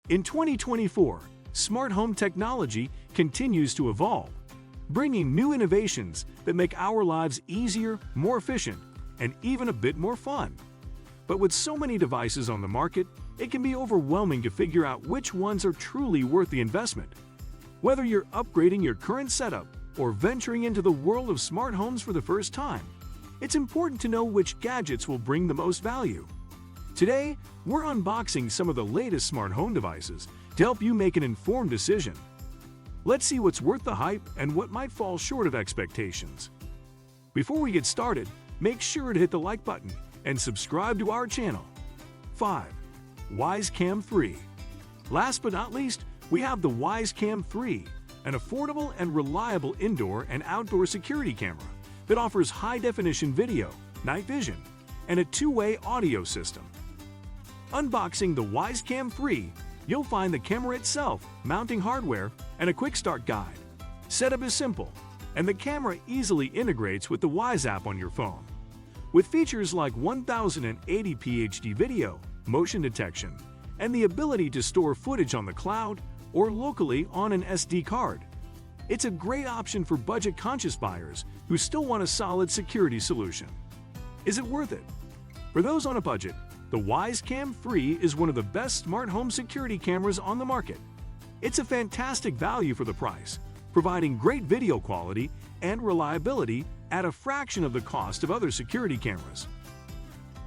In 2024, smart home technology continues to evolve, bringing new innovations that make our lives easier, more efficient, and even a bit more fun. But with so many devices on the market, it can be overwhelming to figure out which ones are truly worth the investment. Whether you're upgrading your current setup or venturing into the world of smart homes for the first time, it's important to know which gadgets will bring the most value. Today, we're unboxing some of the latest smart home devices to help you make an informed decision. Let's see what's worth the hype and what might fall short of expectations. Before we get started, make sure to hit the like button and subscribe to our channel. 5. WiseCam 3. Last but not least, we have the WiseCam 3, an affordable and reliable indoor and outdoor security camera that offers high-definition video, night vision, and a two-way audio system. Unboxing the WiseCam 3, you'll find the camera itself, mounting hardware, and a quick start guide. Setup is simple, and the camera easily integrates with the Wise app on your phone. With features like 1080p HD video, motion detection, and the ability to store footage on the cloud or locally on an SD card, it's a great option for budget-conscious buyers who still want a solid security solution. Is it worth it? For those on a budget, the WiseCam 3 is one of the best smart home security cameras on the market. It's a fantastic value for the price, providing great video quality and reliability at a fraction of the cost of other security cameras.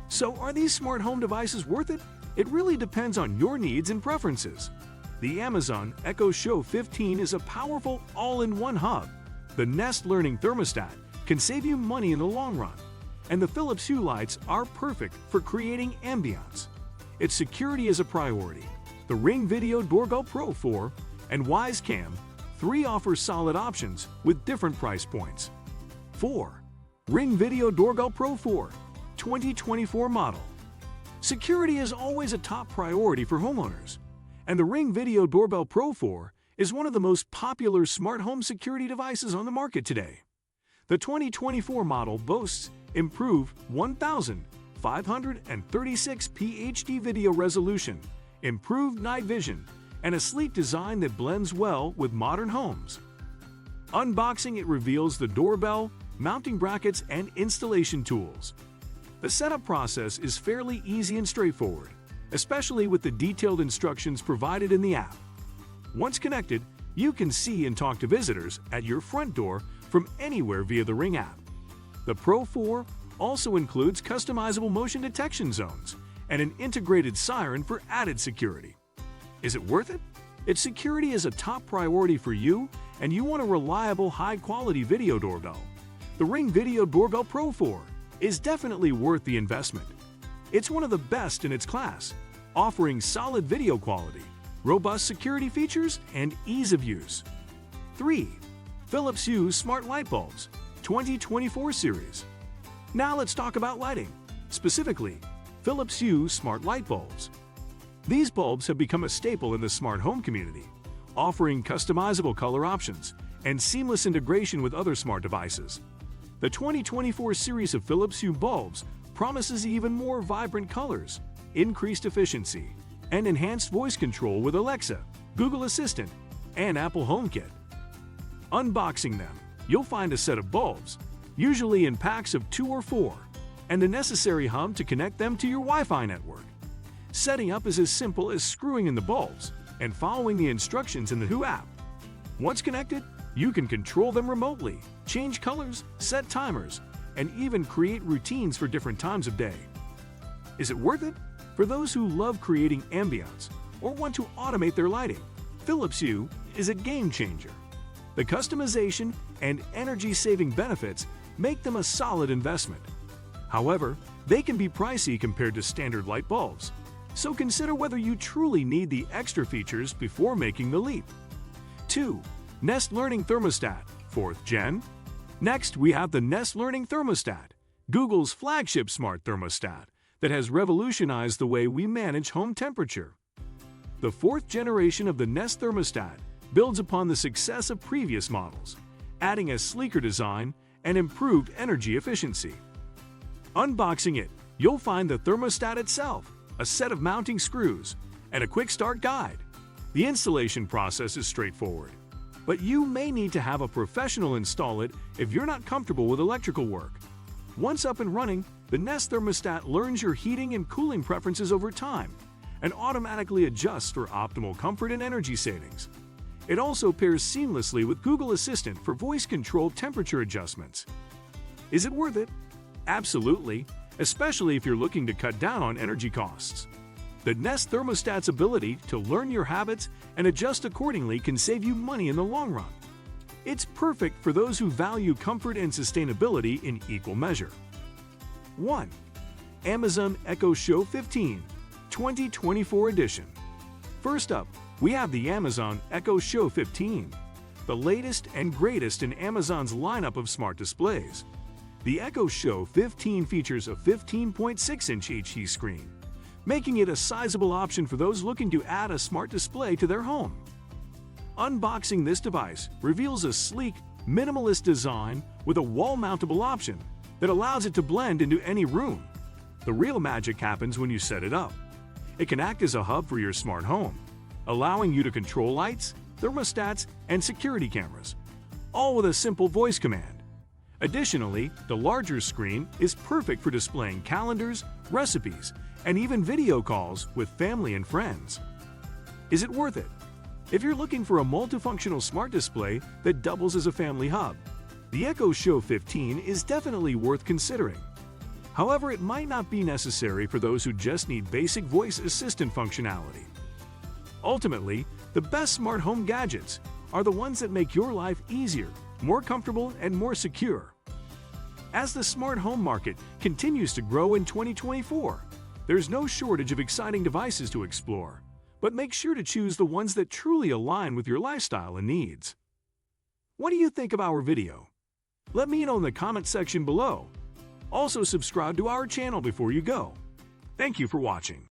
So, are these smart home devices worth it? It really depends on your needs and preferences. The Amazon Echo Show 15 is a powerful all-in-one hub. The Nest Learning Thermostat can save you money in the long run, and the Philips Hue lights are perfect for creating ambiance. Its security is a priority. The Ring Video Doorbell Pro 4 and WiseCam 3 offer solid options with different price points. 4. Ring Video Doorbell Pro 4 2024 model. Security is always a top priority for homeowners, and the Ring Video Doorbell Pro 4 is one of the most popular smart home security devices on the market today. The 2024 model boasts improved 1536p HD video resolution, improved night vision, and a sleek design that blends well with modern homes. Unboxing it reveals the doorbell, mounting brackets, and installation tools. The setup process is fairly easy and straightforward, especially with the detailed instructions provided in the app. Once connected, you can see and talk to visitors at your front door from anywhere via the Ring app. The Pro 4 also includes customizable motion detection zones and an integrated siren for added security. Is it worth it? If security is a top priority for you and you want a reliable, high-quality video doorbell, the Ring Video Doorbell Pro 4 is definitely worth the investment. It's one of the best in its class, offering solid video quality, robust security features, and ease of use. 3. Philips Hue Smart Light Bulbs 2024 series. Now let's talk about lighting, specifically Philips Hue Smart Light Bulbs. These bulbs have become a staple in the smart home community, offering customizable color options and seamless integration with other smart devices. The 2024 series of Philips Hue bulbs promises even more vibrant colors, increased efficiency, and enhanced voice control with Alexa, Google Assistant, and Apple HomeKit. Unboxing them, you'll find a set of bulbs, usually in packs of 2 or 4, and the necessary hub to connect them to your Wi-Fi network. Setting up is as simple as screwing in the bulbs and following the instructions in the Hue app. Once connected, you can control them remotely, change colors, set timers, and even create routines for different times of day. Is it worth it? For those who love creating ambiance or want to automate their lighting, Philips Hue is a game changer. The customization and energy-saving benefits make them a solid investment. However, they can be pricey compared to standard light bulbs, so consider whether you truly need the extra features before making the leap. 2. Nest Learning Thermostat 4th Gen. Next, we have the Nest Learning Thermostat, Google's flagship smart thermostat that has revolutionized the way we manage home temperature. The 4th generation of the Nest thermostat builds upon the success of previous models, adding a sleeker design and improved energy efficiency. Unboxing it, you'll find the thermostat itself, a set of mounting screws, and a quick start guide. The installation process is straightforward, but you may need to have a professional install it if you're not comfortable with electrical work. Once up and running, the Nest thermostat learns your heating and cooling preferences over time and automatically adjusts for optimal comfort and energy savings. It also pairs seamlessly with Google Assistant for voice-controlled temperature adjustments. Is it worth it? Absolutely, especially if you're looking to cut down on energy costs. The Nest thermostat's ability to learn your habits and adjust accordingly can save you money in the long run. It's perfect for those who value comfort and sustainability in equal measure. 1. Amazon Echo Show 15, 2024 edition. First up, we have the Amazon Echo Show 15, the latest and greatest in Amazon's lineup of smart displays. The Echo Show 15 features a 15.6-inch HD screen, making it a sizable option for those looking to add a smart display to their home. Unboxing this device reveals a sleek, minimalist design with a wall-mountable option that allows it to blend into any room. The real magic happens when you set it up. It can act as a hub for your smart home, allowing you to control lights, thermostats, and security cameras, all with a simple voice command. Additionally, the larger screen is perfect for displaying calendars, recipes, and even video calls with family and friends. Is it worth it? If you're looking for a multifunctional smart display that doubles as a family hub, the Echo Show 15 is definitely worth considering. However, it might not be necessary for those who just need basic voice assistant functionality. Ultimately, the best smart home gadgets are the ones that make your life easier, more comfortable, and more secure. As the smart home market continues to grow in 2024, there's no shortage of exciting devices to explore, but make sure to choose the ones that truly align with your lifestyle and needs. What do you think of our video? Let me know in the comment section below. Also, subscribe to our channel before you go. Thank you for watching.